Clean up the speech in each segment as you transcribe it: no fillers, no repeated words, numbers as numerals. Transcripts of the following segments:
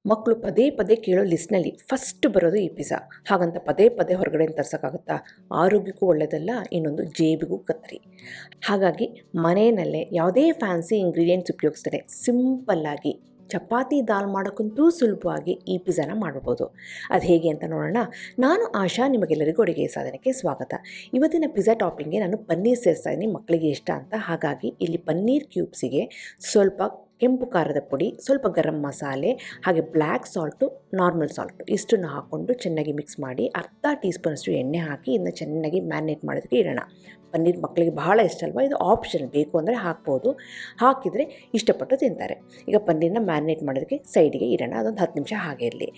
ಮಕ್ಕಳು ಪದೇ ಪದೇ ಕೇಳೋ ಲಿಸ್ಟ್ನಲ್ಲಿ ಫಸ್ಟ್ ಬರೋದು ಈ ಪಿಜ್ಜಾ. ಹಾಗಂತ ಪದೇ ಪದೇ ಹೊರಗಡೆಯಿಂದ ತರ್ಸೋಕ್ಕಾಗುತ್ತಾ? ಆರೋಗ್ಯಕ್ಕೂ ಒಳ್ಳೆಯದಲ್ಲ, ಇನ್ನೊಂದು ಜೇಬಿಗೂ ಕತ್ತರಿ. ಹಾಗಾಗಿ ಮನೆಯಲ್ಲೇ ಯಾವುದೇ ಫ್ಯಾನ್ಸಿ ಇಂಗ್ರೀಡಿಯೆಂಟ್ಸ್ ಉಪಯೋಗಿಸ್ತಾರೆ ಸಿಂಪಲ್ಲಾಗಿ ಚಪಾತಿ ದಾಲ್ ಮಾಡೋಕ್ಕಂತೂ ಸುಲಭವಾಗಿ ಈ ಪಿಜ್ಜಾನ ಮಾಡ್ಬೋದು. ಅದು ಹೇಗೆ ಅಂತ ನೋಡೋಣ. ನಾನು ಆಶಾ, ನಿಮಗೆಲ್ಲರಿಗೂ ಅಡುಗೆ ಸಾಧನಕ್ಕೆ ಸ್ವಾಗತ. ಇವತ್ತಿನ ಪಿಜ್ಜಾ ಟಾಪಿಂಗ್ಗೆ ನಾನು ಪನ್ನೀರ್ ಸೇರಿಸ್ತಾ ಇದ್ದೀನಿ, ಮಕ್ಕಳಿಗೆ ಇಷ್ಟ ಅಂತ. ಹಾಗಾಗಿ ಇಲ್ಲಿ ಪನ್ನೀರ್ ಕ್ಯೂಬ್ಸಿಗೆ ಸ್ವಲ್ಪ ಕೆಂಪು ಖಾರದ ಪುಡಿ, ಸ್ವಲ್ಪ ಗರಂ ಮಸಾಲೆ, ಹಾಗೆ ಬ್ಲ್ಯಾಕ್ ಸಾಲ್ಟು, ನಾರ್ಮಲ್ ಸಾಲ್ಟು ಇಷ್ಟನ್ನು ಹಾಕ್ಕೊಂಡು ಚೆನ್ನಾಗಿ ಮಿಕ್ಸ್ ಮಾಡಿ ಅರ್ಧ ಟೀ ಸ್ಪೂನಷ್ಟು ಎಣ್ಣೆ ಹಾಕಿ ಇದನ್ನು ಚೆನ್ನಾಗಿ ಮ್ಯಾರಿನೇಟ್ ಮಾಡೋದಕ್ಕೆ ಇಡೋಣ. ಪನ್ನೀರ್ ಮಕ್ಕಳಿಗೆ ಬಹಳ ಇಷ್ಟ ಅಲ್ವಾ, ಇದು ಆಪ್ಷನ್, ಬೇಕು ಅಂದರೆ ಹಾಕ್ಬೋದು, ಹಾಕಿದರೆ ಇಷ್ಟಪಟ್ಟು ತಿಂತಾರೆ. ಈಗ ಪನ್ನೀರನ್ನ ಮ್ಯಾರಿನೇಟ್ ಮಾಡೋದಕ್ಕೆ ಸೈಡಿಗೆ ಇಡೋಣ, ಅದೊಂದು 10 ನಿಮಿಷ ಹಾಗೆ ಇರಲಿ.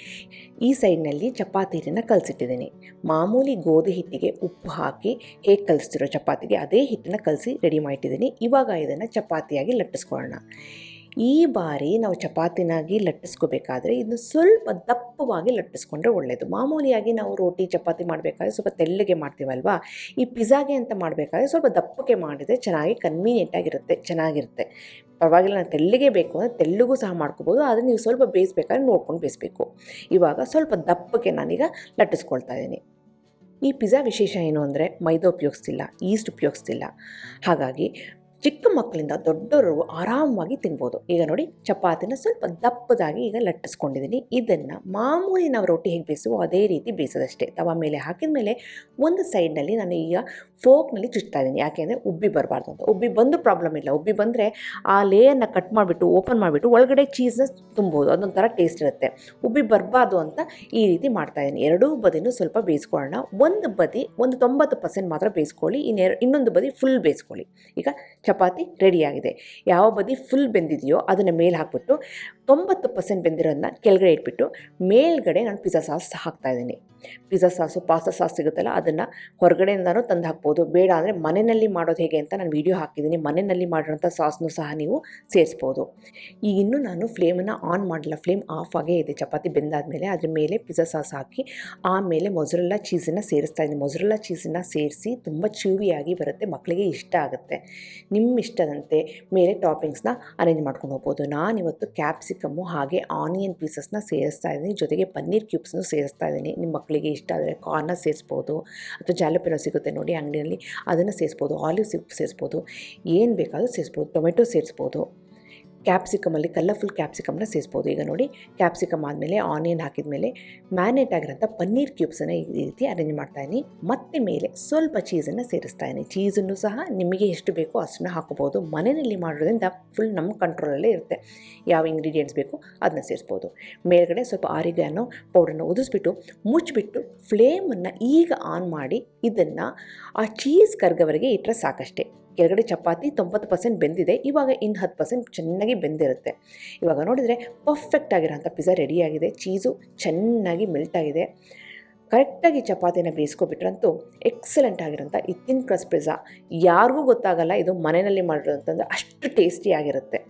ಈ ಸೈಡ್ನಲ್ಲಿ ಚಪಾತಿ ಹಿಟ್ಟನ್ನು ಕಲಸಿಟ್ಟಿದ್ದೀನಿ. ಮಾಮೂಲಿ ಗೋಧಿ ಹಿಟ್ಟಿಗೆ ಉಪ್ಪು ಹಾಕಿ ಹೇಗೆ ಕಲಿಸ್ತಿರೋ ಚಪಾತಿಗೆ ಅದೇ ಹಿಟ್ಟನ್ನು ಕಲಸಿ ರೆಡಿ ಮಾಡಿಟ್ಟಿದ್ದೀನಿ. ಇವಾಗ ಇದನ್ನು ಚಪಾತಿಯಾಗಿ ಲಟ್ಟಿಸ್ಕೊಳ್ಳೋಣ. ಈ ಬಾರಿ ನಾವು ಚಪಾತಿನಾಗಿ ಲಟ್ಟಿಸ್ಕೋಬೇಕಾದ್ರೆ ಇದನ್ನು ಸ್ವಲ್ಪ ದಪ್ಪವಾಗಿ ಲಟ್ಟಿಸ್ಕೊಂಡ್ರೆ ಒಳ್ಳೆಯದು. ಮಾಮೂಲಿಯಾಗಿ ನಾವು ರೋಟಿ ಚಪಾತಿ ಮಾಡಬೇಕಾದ್ರೆ ಸ್ವಲ್ಪ ತೆಳ್ಳಗೆ ಮಾಡ್ತೀವಲ್ವಾ, ಈ ಪಿಜ್ಜಾಗೆ ಅಂತ ಮಾಡಬೇಕಾದ್ರೆ ಸ್ವಲ್ಪ ದಪ್ಪಕ್ಕೆ ಮಾಡಿದರೆ ಚೆನ್ನಾಗಿ ಕನ್ವೀನಿಯೆಂಟಾಗಿರುತ್ತೆ, ಚೆನ್ನಾಗಿರುತ್ತೆ. ಪರವಾಗಿಲ್ಲ, ನಾನು ತೆಳ್ಳಗೆ ಬೇಕು ಅಂದರೆ ತೆಳ್ಳಗೂ ಸಹ ಮಾಡ್ಕೋಬೋದು, ಆದರೆ ನೀವು ಸ್ವಲ್ಪ ಬೇಯಿಸ್ಬೇಕಾದ್ರೆ ನೋಡ್ಕೊಂಡು ಬೇಯಿಸಬೇಕು. ಇವಾಗ ಸ್ವಲ್ಪ ದಪ್ಪಕ್ಕೆ ನಾನೀಗ ಲಟ್ಟಿಸ್ಕೊಳ್ತಾ ಇದ್ದೀನಿ. ಈ ಪಿಜ್ಜಾ ವಿಶೇಷ ಏನು ಅಂದರೆ ಮೈದಾ ಉಪಯೋಗಿಸ್ತಿಲ್ಲ, ಈಸ್ಟ್ ಉಪಯೋಗಿಸ್ತಿಲ್ಲ. ಹಾಗಾಗಿ ಚಿಕ್ಕ ಮಕ್ಕಳಿಂದ ದೊಡ್ಡವರು ಆರಾಮವಾಗಿ ತಿನ್ಬೋದು. ಈಗ ನೋಡಿ, ಚಪಾತಿನ ಸ್ವಲ್ಪ ದಪ್ಪದಾಗಿ ಈಗ ಲಟ್ಟಿಸ್ಕೊಂಡಿದ್ದೀನಿ. ಇದನ್ನು ಮಾಮೂಲಿ ನಾವು ರೊಟ್ಟಿ ಹೇಗೆ ಬೇಯಿಸುವೋ ಅದೇ ರೀತಿ ಬೇಯಿಸೋದಷ್ಟೇ. ತವ ಮೇಲೆ ಹಾಕಿದ ಮೇಲೆ ಒಂದು ಸೈಡ್ನಲ್ಲಿ ನಾನು ಈಗ ಫೋರ್ಕ್ನಲ್ಲಿ ಚುಚ್ತಾ ಇದ್ದೀನಿ, ಯಾಕೆಂದರೆ ಉಬ್ಬಿ ಬರಬಾರ್ದು ಅಂತ. ಉಬ್ಬಿ ಬಂದು ಪ್ರಾಬ್ಲಮ್ ಇಲ್ಲ, ಉಬ್ಬಿ ಬಂದರೆ ಆ ಲೇಯರ್ನ ಕಟ್ ಮಾಡಿಬಿಟ್ಟು ಓಪನ್ ಮಾಡಿಬಿಟ್ಟು ಒಳಗಡೆ ಚೀಸ್ನ ತುಂಬೋದು, ಅದೊಂಥರ ಟೇಸ್ಟ್ ಇರುತ್ತೆ. ಉಬ್ಬಿ ಬರಬಾರ್ದು ಅಂತ ಈ ರೀತಿ ಮಾಡ್ತಾಯಿದ್ದೀನಿ. ಎರಡೂ ಬದಿನೂ ಸ್ವಲ್ಪ ಬೇಯಿಸ್ಕೊಳ್ಳೋಣ. ಒಂದು ಬದಿ ಒಂದು 90% ಮಾತ್ರ ಬೇಯಿಸ್ಕೊಳ್ಳಿ, ಇನ್ನೊಂದು ಬದಿ ಫುಲ್ ಬೇಯಿಸ್ಕೊಳ್ಳಿ. ಈಗ ಚಪಾತಿ ರೆಡಿಯಾಗಿದೆ. ಯಾವ ಬದಿ ಫುಲ್ ಬೆಂದಿದೆಯೋ ಅದನ್ನು ಮೇಲೆ ಹಾಕ್ಬಿಟ್ಟು 90% ಬೆಂದಿರೋದನ್ನ ಕೆಳಗಡೆ ಇಟ್ಬಿಟ್ಟು ಮೇಲ್ಗಡೆ ನಾನು ಪಿಜ್ಜಾ ಸಾಸ್ ಹಾಕ್ತಾಯಿದ್ದೀನಿ. ಪಿಜ್ಜಾ ಸಾಸು, ಪಾಸ್ತಾ ಸಾಸ್ ಸಿಗುತ್ತಲ್ಲ, ಅದನ್ನು ಹೊರಗಡೆಯಿಂದನೂ ತಂದು ಹಾಕ್ಬೋದು. ಬೇಡ ಅಂದರೆ ಮನೆಯಲ್ಲಿ ಮಾಡೋದು ಹೇಗೆ ಅಂತ ನಾನು ವೀಡಿಯೋ ಹಾಕಿದ್ದೀನಿ. ಮನೆಯಲ್ಲಿ ಮಾಡಿರೋಂಥ ಸಾಸ್ನೂ ಸಹ ನೀವು ಸೇರಿಸ್ಬೋದು. ಈಗ ಇನ್ನೂ ನಾನು ಫ್ಲೇಮನ್ನು ಆನ್ ಮಾಡಿಲ್ಲ, ಫ್ಲೇಮ್ ಆಫ್ ಆಗೇ ಇದೆ. ಚಪಾತಿ ಬೆಂದಾದಮೇಲೆ ಅದ್ರ ಮೇಲೆ ಪಿಜ್ಜಾ ಸಾಸ್ ಹಾಕಿ ಆಮೇಲೆ ಮೊಸರೆಲ್ಲಾ ಚೀಸನ್ನು ಸೇರಿಸ್ತಾ ಇದ್ದೀನಿ. ಮೊಸರೆಲ್ಲಾ ಚೀಸನ್ನು ಸೇರಿಸಿ ತುಂಬ ಚ್ಯೂವಿಯಾಗಿ ಬರುತ್ತೆ, ಮಕ್ಕಳಿಗೆ ಇಷ್ಟ ಆಗುತ್ತೆ. ನಿಮ್ಮ ಇಷ್ಟದಂತೆ ಮೇಲೆ ಟಾಪಿಂಗ್ಸ್ನ ಅರೇಂಜ್ ಮಾಡ್ಕೊಂಡು ಹೋಗ್ಬೋದು. ನಾನಿವತ್ತು ಕ್ಯಾಪ್ಸಿಕಮ್ಮು ಹಾಗೆ ಆನಿಯನ್ ಪೀಸಸ್ನ ಸೇರಿಸ್ತಾ ಇದ್ದೀನಿ, ಜೊತೆಗೆ ಪನ್ನೀರ್ ಕ್ಯೂಬ್ಸ್ನು ಸೇರಿಸ್ತಾ ಇದ್ದೀನಿ. ನಿಮ್ಮ ಮಕ್ಕಳಿಗೆ ಇಷ್ಟ ಆದರೆ ಕಾರ್ನ ಸೇರಿಸ್ಬೋದು, ಅಥವಾ ಜಾಲಪಿನೋ ಸಿಗುತ್ತೆ ನೋಡಿ ಅಂಗಡಿಯಲ್ಲಿ, ಅದನ್ನು ಸೇರಿಸ್ಬೋದು. ಆಲಿವ್ ಸೇರಿಸ್ಬೋದು, ಏನು ಬೇಕಾದರೂ ಸೇರಿಸ್ಬೋದು. ಟೊಮೆಟೊ ಸೇರಿಸ್ಬೋದು. ಕ್ಯಾಪ್ಸಿಕಮಲ್ಲಿ ಕಲರ್ಫುಲ್ ಕ್ಯಾಪ್ಸಿಕಮ್ನ ಸೇರಿಸ್ಬೋದು. ಈಗ ನೋಡಿ, ಕ್ಯಾಪ್ಸಿಕಮ್ ಆದಮೇಲೆ ಆನಿಯನ್ ಹಾಕಿದ ಮೇಲೆ ಮ್ಯಾರಿನೇಟ್ ಆಗಿರೋಂಥ ಪನ್ನೀರ್ ಕ್ಯೂಬ್ಸನ್ನು ಈ ರೀತಿ ಅರೇಂಜ್ ಮಾಡ್ತಾಯಿದ್ದೀನಿ. ಮತ್ತೆ ಮೇಲೆ ಸ್ವಲ್ಪ ಚೀಸನ್ನು ಸೇರಿಸ್ತಾಯಿದ್ದೀನಿ. ಚೀಸನ್ನು ಸಹ ನಿಮಗೆ ಎಷ್ಟು ಬೇಕೋ ಅಷ್ಟನ್ನು ಹಾಕೋಬೋದು. ಮನೆಯಲ್ಲಿ ಮಾಡೋದ್ರಿಂದ ಫುಲ್ ನಮ್ಮ ಕಂಟ್ರೋಲಲ್ಲೇ ಇರುತ್ತೆ. ಯಾವ ಇಂಗ್ರೀಡಿಯೆಂಟ್ಸ್ ಬೇಕು ಅದನ್ನ ಸೇರಿಸ್ಬೋದು. ಮೇಲ್ಗಡೆ ಸ್ವಲ್ಪ ಆರಿಗ್ಯಾನೋ ಪೌಡರನ್ನು ಉದಿಸ್ಬಿಟ್ಟು ಮುಚ್ಚಿಬಿಟ್ಟು ಫ್ಲೇಮನ್ನು ಈಗ ಆನ್ ಮಾಡಿ ಇದನ್ನು ಆ ಚೀಸ್ ಕರ್ಗೋವರೆಗೆ ಇಟ್ಟರೆ ಸಾಕಷ್ಟೇ. ಕೆಳಗಡೆ ಚಪಾತಿ 90% ಬೆಂದಿದೆ, ಇವಾಗ ಇನ್ನು 10% ಚೆನ್ನಾಗಿ ಬೆಂದಿರುತ್ತೆ. ಇವಾಗ ನೋಡಿದರೆ ಪರ್ಫೆಕ್ಟ್ ಆಗಿರೋಂಥ ಪಿಜ್ಜಾ ರೆಡಿಯಾಗಿದೆ. ಚೀಸು ಚೆನ್ನಾಗಿ ಮೆಲ್ಟ್ ಆಗಿದೆ. ಕರೆಕ್ಟಾಗಿ ಚಪಾತಿನ ಬೇಯಿಸ್ಕೊಬಿಟ್ರಂತೂ ಎಕ್ಸಲೆಂಟ್ ಆಗಿರೋಂಥ ಈ ಥಿನ್ ಕ್ರಸ್ಟ್ ಪಿಜ್ಜಾ ಯಾರಿಗೂ ಗೊತ್ತಾಗಲ್ಲ ಇದು ಮನೆಯಲ್ಲಿ ಮಾಡಿರೋಂಥದ್ದು, ಅಷ್ಟು ಟೇಸ್ಟಿಯಾಗಿರುತ್ತೆ.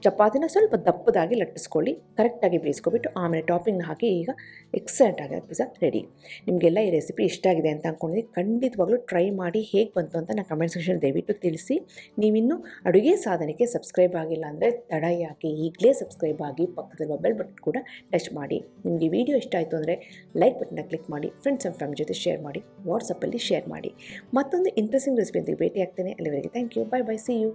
ಚಪಾತಿನ ಸ್ವಲ್ಪ ದಪ್ಪದಾಗಿ ಲಟ್ಟಿಸ್ಕೊಳ್ಳಿ, ಕರೆಕ್ಟಾಗಿ ಬೇಯಿಸ್ಕೊಬಿಟ್ಟು ಆಮೇಲೆ ಟಾಪಿಂಗ್ನ ಹಾಕಿ ಈಗ ಎಕ್ಸಲೆಂಟ್ ಆಗಿರೋ ಪಿಜ್ಜಾ ರೆಡಿ. ನಿಮಗೆಲ್ಲ ಈ ರೆಸಿಪಿ ಇಷ್ಟ ಆಗಿದೆ ಅಂತ ಅಂದ್ಕೊಂಡಿದ್ದೀನಿ. ಖಂಡಿತವಾಗ್ಲೂ ಟ್ರೈ ಮಾಡಿ ಹೇಗೆ ಬಂತು ಅಂತ ನಾನು ಕಮೆಂಟ್ ಸೆಕ್ಷನ್ ದಯವಿಟ್ಟು ತಿಳಿಸಿ. ನೀವಿನ್ನೂ ಅಡುಗೆ ಸಾಧನಕ್ಕೆ ಸಬ್ಸ್ಕ್ರೈಬ್ ಆಗಿಲ್ಲ ಅಂದರೆ ತಡ ಯಾಕೆ, ಈಗಲೇ ಸಬ್ಸ್ಕ್ರೈಬ್ ಆಗಿ ಪಕ್ಕದಲ್ಲಿ ಬೆಲ್ ಬಟನ್ ಕೂಡ ಟಚ್ ಮಾಡಿ. ನಿಮಗೆ ವಿಡಿಯೋ ಇಷ್ಟ ಆಯಿತು ಅಂದರೆ ಲೈಕ್ ಬಟನ್ನ ಕ್ಲಿಕ್ ಮಾಡಿ, ಫ್ರೆಂಡ್ಸ್ ಆ್ಯಂಡ್ ಫ್ಯಾಮಿಲಿ ಜೊತೆ ಶೇರ್ ಮಾಡಿ, ವಾಟ್ಸಪ್ಪಲ್ಲಿ ಶೇರ್ ಮಾಡಿ. ಮತ್ತೊಂದು ಇಂಟ್ರೆಸ್ಟಿಂಗ್ ರೆಸಿಪಿ ಅಂತ ಭೇಟಿ ಆಗ್ತೇನೆ. ಅಲ್ಲಿವರೆಗೆ thank you, bye bye, see you.